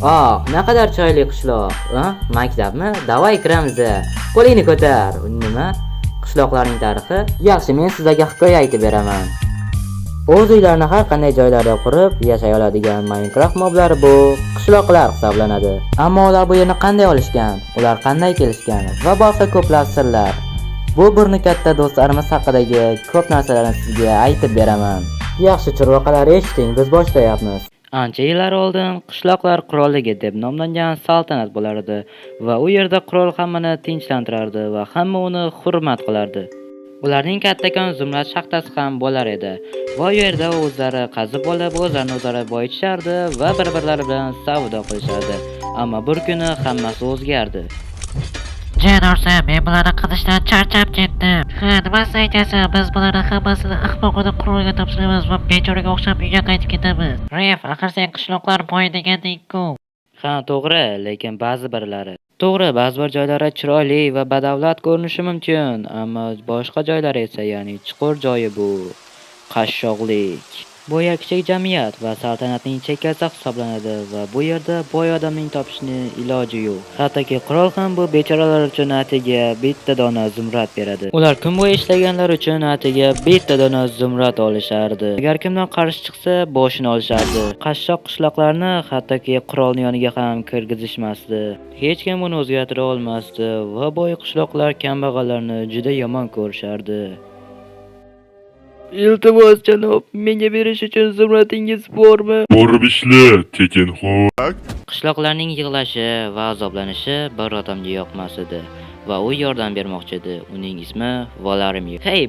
Naqadar chiroyli qishloq. Maktabmi? Davay kiramiz. Qo'lingni ko'tar. Nima? Qishloqlarning tarixi? Yaxshi, men sizlarga hikoya aytib beraman. O'z uylarini har qanday joylarda qurib yashay oladigan Minecraft moblari bu qishloqlar hisoblanadi. Ammo ular bu yerni qanday olishgan, ular qanday kelishgan va boshqa ko'plab sirlar. Bu burni katta do'stlarimiz haqidagi ko'p narsalarni sizga aytib beraman. Yaxshi churvoqalar eshiting, biz boshlayapmiz. Ancha yillar oldin qishloqlar qirolligi deb nomlangan saltanat bo'lar edi va u yerda qirol hammani tinchlantirardi va hamma uni hurmat qilardi. Ularning kattakon zumrad shaxtasi ham bo'lar edi va u yerda o'zlari qazib olib, o'zlarini o'zlari boyitishardi va bir-birlari bilan savdo qilishardi. Ammo bir kuni hammasi o'zgardi. Janorsa, men bularni qilishdan charchab ketdim. Nimasi aytasiz? Biz bularni hammasini ahmoqona qurolga topshiramiz va bechoraga o'xshab uyga qaytib ketamiz. Ref, axir sen qishloqlar boy deganding-ku. Ha, to'g'ri, lekin ba'zi bir joylari chiroyli va badavlat ko'rinishi mumkin, ammo boshqa joylar esa, ya'ni chuqur joyi bu qashshoqlik. Bu yer kichik jamiyat va saltanatning chekkasi hisoblanadi va bu yerda boy odamning topishni iloji yo'q. Hattoki qirol ham bu bechoralar uchun atigi bitta dona zumrad beradi. Ular kun bo'yi ishlaganlar uchun atigi bitta dona zumrad olishardi. Agar kimdan qarshi chiqsa, boshini olishardi. Qashshoq qishloqlarni hattoki qirolning yoniga ham kirgizishmasdi. Hech kim uni o'zgartira olmasdi va boy qishloqlar kambag'allarni juda yomon ko'rishardi. Iltimos janob, menga berish uchun zumradingiz bormi? Borib ishla, tekinxo'r. Qishloqlarning yig'lashi va azoblanishi bir odamga yoqmas edi va u yordam bermoqchi edi. Uning ismi Valarimir. Hey,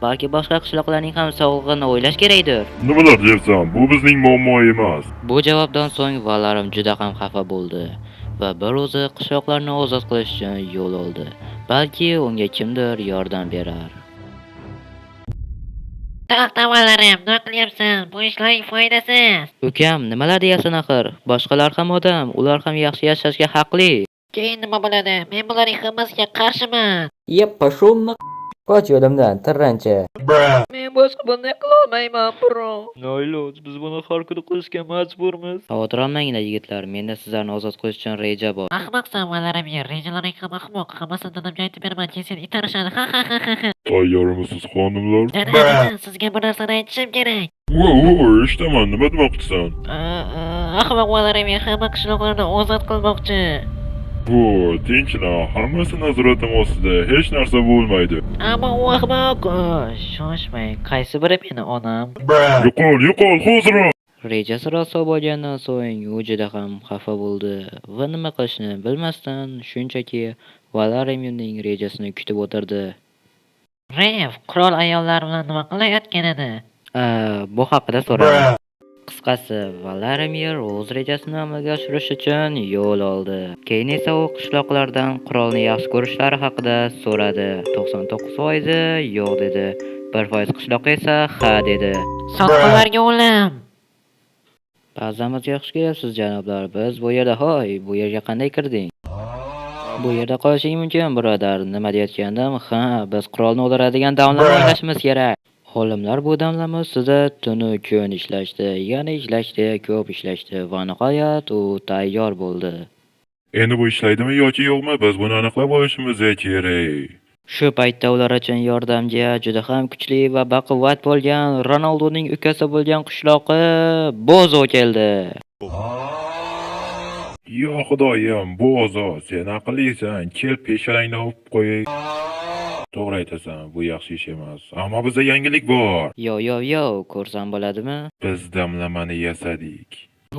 balki boshqa qishloqlarning ham sog'lig'ini o'ylash kerakdir. Nimalar deyapsan? Bu bizning muammo emas. Bu javobdan so'ng Valarim juda ham xafa bo'ldi va bir o'zi qishloqlarni ozod qilish uchun yo'l oldi. Balki unga kimdir yordam berar. Tavallarim, nima qilyapsan? Bu ishlarning foydasiz. Ukam, nimalar deyapsan axir? Boshqalar ham odam, ular ham yaxshi yashashga haqli. Keyin nima bo'ladi? Men bularning hammasiga qarshiman. Pashul qoch yo'limdan, tirranchi. Men boshqa bunday qila olmayman, bro. Noiloj, biz buni har kuni qilishga majburmiz. Xavotir olmanglar yigitlar, menda sizlarni ozod qilish uchun reja bor. Ahmoqsan, Valarimir. Rejalaring ham ahmoq. Hammasini dadamga aytib beraman, keyin seni itarishadi. Tayyormisiz xonimlar? Sizga bir narsani aytishim kerak. Eshitaman, nima demoqchisan? Ahmoq Valarimir hamma qishloqlarni ozod qilmoqchi. Bu tinchla, hammasi nazoratim ostida, hech narsa bo'lmaydi. Ammo u ahmoq. Shoshmang, qaysi biri meni onam? Yo'qol, hozir. Rejasi rosa bo'lgandan so'ng u juda ham xafa bo'ldi va nima qilishni bilmasdan shunchaki Valarimirning rejasini kutib o'tirdi. Rev, qirol ayollar bilan nima qilayotgan edi? Bu haqida so'radi. Qisqasi, Valarimir o'z rejasini amalga oshirish uchun yo'l oldi. Keyin esa u qishloqlardan qirolni yaxshi ko'rishlari haqida so'radi. 99% yo'q dedi. 1% qishloq esa ha dedi. Soqollarga o'lim. Ba'zamizga yaxshi kelyapsiz janoblar. Biz bu yerga qanday kirding? Bu yerda qolishing mumkin, birodar. Nima deyotgandim? Biz qirolni o'ldiradigan damlarni o'ylashimiz kerak. Olimlar bu damlama ustida tunu kun ishlashdi, ko'p ishlashdi va nihoyat u tayyor bo'ldi. Endi bu ishlaydimi yoki yo'qmi? Biz buni aniqlab olishimiz kerak. Shu paytda ular uchun yordamga juda ham kuchli va baquvvat bo'lgan Ronaldoning ukasi bo'lgan qishloqi Bozo keldi. Yo xudoyim, Bozo, sen aqllisan, kel peshonangni olib qo'y. To'g'ri aytasan, bu yaxshi ish emas. Ammo bizda yangilik bor. Yo, ko'rsam bo'ladimi? Biz damlamani yasadik.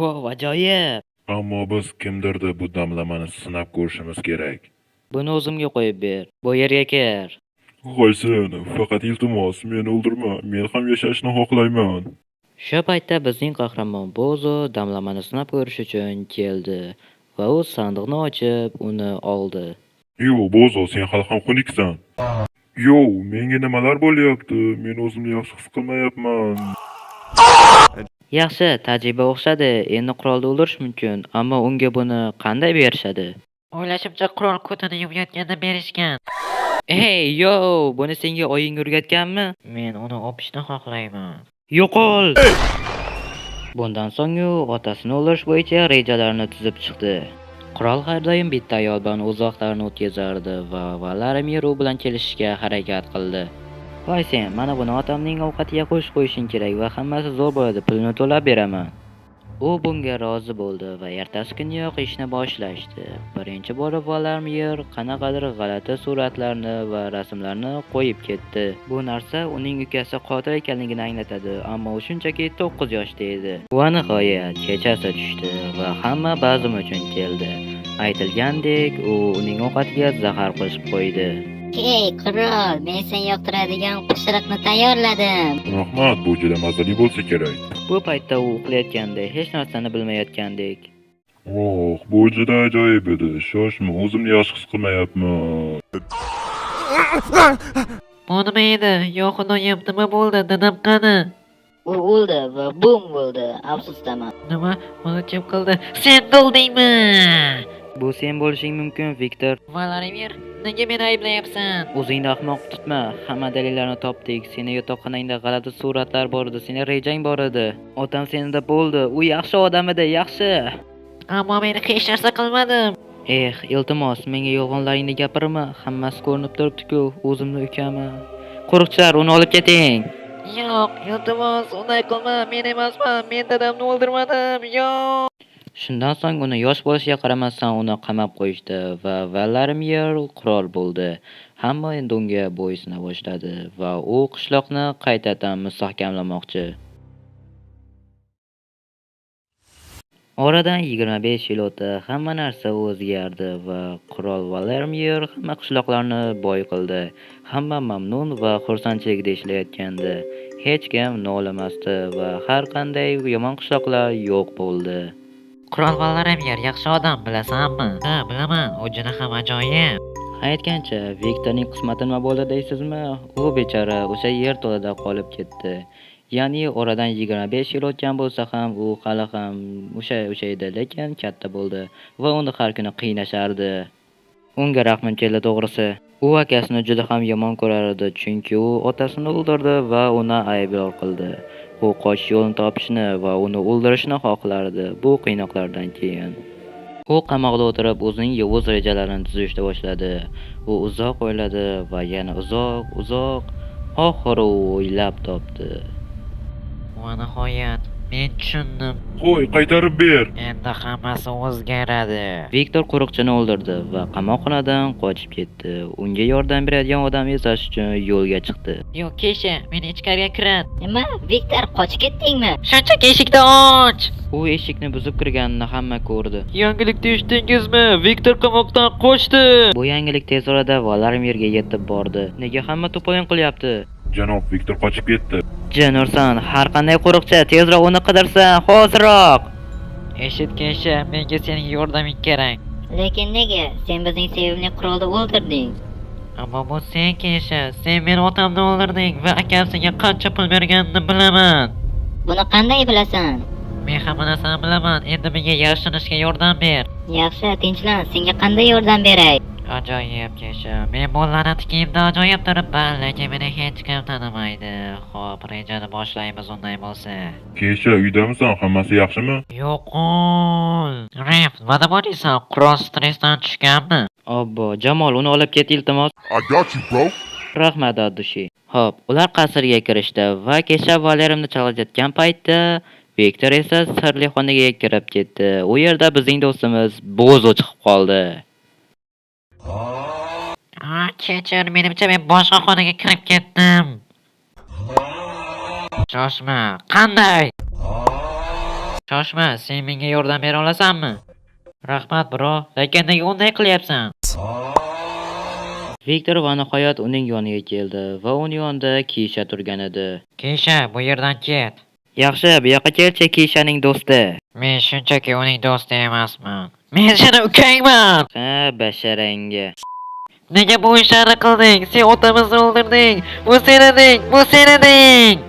Voh, ajoyib. Ammo biz kimdirda bu damlamani sinab ko'rishimiz kerak. Buni o'zimga qo'yib ber. Bu yerga kir. Qo'ysin, faqat iltimos, meni o'ldirma. Men ham yashashni xohlayman. Shu paytda bizning qahramon Bozo damlamani sinab ko'rish uchun keldi va u sandiqni ochib, uni oldi. Yo, Bozo, sen hali ham xunuksan. Yo, menga nimalar bo'lyapti? Men o'zimni yaxshi his qilmayapman. Yaxshi, tajriba o'xshadi. Endi qirolni o'ldirish mumkin, ammo unga buni qanday berishadi? O'ylashimcha qirol ko'tini yuvayotganda berishgan. Yo, buni senga oying o'rgatganmi? Men uni o'pishni xohlayman. Yo'qol! Bundan so'ng u otasini o'ldirish bo'yicha rejalarni tuzib chiqdi. Qirol har doim bitta ayol bilan o'z vaqtlarini o'tkazardi va Vladimir u bilan kelishishga harakat qildi. Voy sen, mana buni otamning ovqatiga qo'shib qo'yishing kerak va hammasi zo'r bo'ladi, pulni to'lab beraman. U bunga rozi bo'ldi va ertasi kuniyoq ishni boshlashdi. Birinchi bo'lib Vladimir qanaqadir g'alati suratlarni va rasmlarni qo'yib ketdi. Bu narsa uning ukasi qotil ekanligini anglatadi, ammo u shunchaki 9 yoshda edi. Va nihoyat kechasi tushdi va hamma bazm uchun keldi. Aytilgandek, u uning ovqatiga zahar qo'shib qo'ydi. Hey qirol, men sen yoqtiradigan pishiriqni tayyorladim. Rahmat, bu juda mazali bo'lsa kerak. Bu paytda u uxlayotgandek, hech narsani bilmayotgandek. Oh, bu juda ajoyib edi. Shoshma, o'zimni yaxshi his qilmayapman. Bu nima edi? Yo xudoyim, nima bo'ldi? Dadam qani? U o'ldi va bum bo'ldi. Afsusdaman. Nima? Uni kim qildi? Sen qildingmi? Bu sen bo'lishing mumkin, Viktor. Vladimir, nega meni ayblayapsan? O'zingni ahmoq tutma. Hamma dalillarni topdik. Seni yotoqxonangda g'alati suratlar bor edi, seni rejang bor edi. Otam senida bo'ldi. U yaxshi odam edi, yaxshi. Ammo men hech narsa qilmadim. Iltimos, menga yolg'onlaringni gapirma. Hammasi ko'rinib turibdi-ku, o'zimni ukaman. Qo'riqchilar, uni olib keting. Yo'q, iltimos, unday qilma. Men emasman. Men dadamni o'ldirmadim. Yo'q. Shundan so'ng uni yosh bo'lishiga qaramasdan uni qamab qo'yishdi va Vladimir qirol bo'ldi. Hamma endi unga bo'ysuna boshladi va u qishloqni qaytadan mustahkamlamoqchi. Oradan 25 yil o'tdi, hamma narsa o'zgardi va qirol Vladimir hamma qishloqlarni boy qildi. Hamma mamnun va xursandchilikda ishlayotgandi. Hech kim nolamasdi va har qanday yomon qishloqlar yo'q bo'ldi. Qirol Vladimir yaxshi odam, bilasanmi? Ha, bilaman. U juda ham ajoyib. Aytgancha, Viktorning qismati nima bo'ldi deysizmi? U bechora o'sha yer to'lida qolib ketdi. Ya'ni oradan 25 yil o'tgan bo'lsa ham, u hali ham o'sha edi, lekin katta bo'ldi va uni har kuni qiynashardi. Unga rahmim keldi to'g'risi. U akasini juda ham yomon ko'rar edi, chunki u otasini o'ldirdi va uni aybdor qildi. U qochish yo'lini topishni va uni o'ldirishni xohlardi bu qiynoqlardan keyin. U qamoqda o'tirib o'zining yovuz rejalarini tuzishga boshladi. U uzoq o'yladi va yana uzoq, oxiri u o'ylab topdi. Va nihoyat men tushundim. Qo'y, qaytarib ber. Endi hammasi o'zgaradi. Viktor qo'riqchini o'ldirdi va qamoqxonadan qochib ketdi. Unga yordam beradigan odam izlash uchun yo'lga chiqdi. Yo'q, Kesha, meni ichkariga kirat. Nima? Viktor, qochib ketdingmi? Shunchaki eshikni och. U eshikni buzib kirganini hamma ko'rdi. Yangilikni eshitdingizmi? Viktor qamoqdan qochdi. Bu yangilik tez orada Vladimirga yetib bordi. Nega hamma to'polon qilyapti? Janob Viktor qochib ketdi. Janursan, har qanday qo'riqchi tezroq uni qidirsan, hozirroq. Eshit, Kesha, menga sening yordaming kerak. Lekin nega? Sen bizning sevimli qirolni o'ldirding. Ammo bu sen, Kesha, sen meni otamni o'ldirding va akasiga qancha pul berganini bilaman. Buni qanday bilasan? Men hamma narsani bilaman. Endi menga yashirinishga yordam ber. Yaxshi, tinchlan. Senga qanday yordam beray? Ajoyib, Kesha. Men bu la'nat kiyimda ajoyib turibman, lekin meni hech kim tanimaydi. Xo'p, rejani boshlaymiz unday bo'lsa. Kesha, uydamisan? Hammasi yaxshimi? Yo'qol. Ref, nima bo'laysan? Qirol stressdan tushganmi? Obbo, Jamol, uni olib ket iltimos. I got you, bro. Rahmat, Adushi. Xo'p, ular qasrga kirishdi va Kesha Valerimni chalg'itayotgan paytda Viktor esa sirli xonaga kirib ketdi. U yerda bizning do'stimiz Bozo chiqib qoldi. Kechir, menimcha men boshqa xonaga kirib ketdim. Shoshma, qanday? Shoshma, sen menga yordam bera olasanmi? Rahmat, bro, lekin nega unday qilyapsan? Viktor va nihoyat uning yoniga keldi va uning yonida Kisha turgan edi. Kisha, bu yerdan ket. Yaxshi, bu yoqqa kelchi, Kishaning do'sti. Men shunchaki uning do'sti emasman. Men seni ukangman. Ha, basharangga. Nega bu ishlarni qilding? Sen otamizni o'ldirding. Bu sen eding.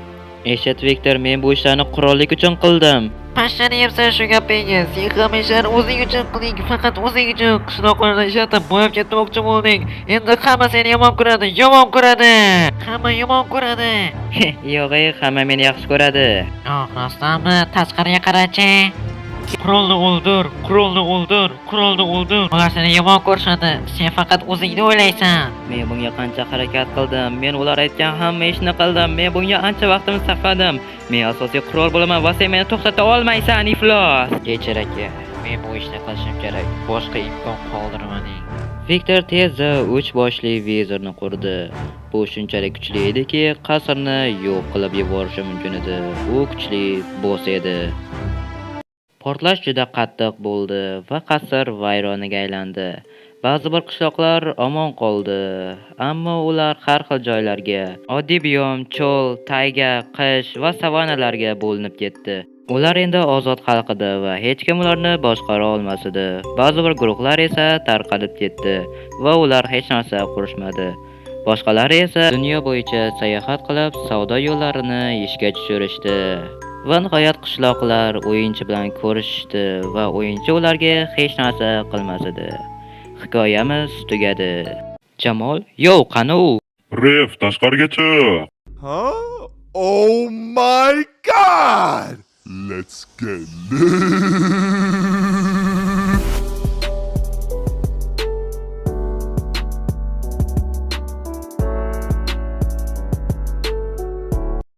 Eshit, Viktor, men bu ishlarni qirollik uchun qildim. pashlanayapsan shu gapingga. Sen hamma ishlarni o'zing uchun qiling, faqat o'zing uchun. Qishloqlarda ishlatib boyib ketmoqchi bo'lding. Endi hamma seni yomon ko'radi, yomon ko'radi. Hamma yomon ko'radi. Yo'q, hamma meni yaxshi ko'radi. Oh, rostdanmi? Tashqariga qarachi. Qurolni o'ldir, qurolni o'ldir, qurolni o'ldir. Ular seni yomon ko'rishadi. Sen faqat o'zingni o'ylaysan. Men bunga qancha harakat qildim. Men ular aytgan hamma ishni qildim. Men bunga ancha vaqtimni sarfladim. Men asosiy qurol bo'laman va sen meni to'xtata olmaysan, iflos. Kechir aka. Men bu ishni qilishim kerak. Boshqa imkon qoldirmading. Viktor tezda 3 boshli vizorni qurdi. Bu shunchalik kuchli ediki, qasrni yo'q qilib yuborishi mumkin edi. U kuchli boss edi. Portlash juda qattiq bo'ldi va qasr vayronaga aylandi. Ba'zi bir qishloqlar omon qoldi, ammo ular har xil joylarga, oddiy biyom, cho'l, tayga, qish va savanalarga bo'linib ketdi. Ular endi ozod xalq edi va hech kim ularni boshqara olmas edi. Ba'zi bir guruhlar esa tarqalib ketdi va ular hech narsa qurishmadi. Boshqalari esa dunyo bo'yicha sayohat qilib, savdo yo'llarini ishga tushirishdi. Va nihoyat qishloqlar o'yinchi bilan ko'rishishdi va o'yinchi ularga hech narsa qilmas edi. Hikoyamiz tugadi. Jamol, "Yo, qani u?" Ref, tashqariga chiq. Huh? Oh my god! Let's get lit!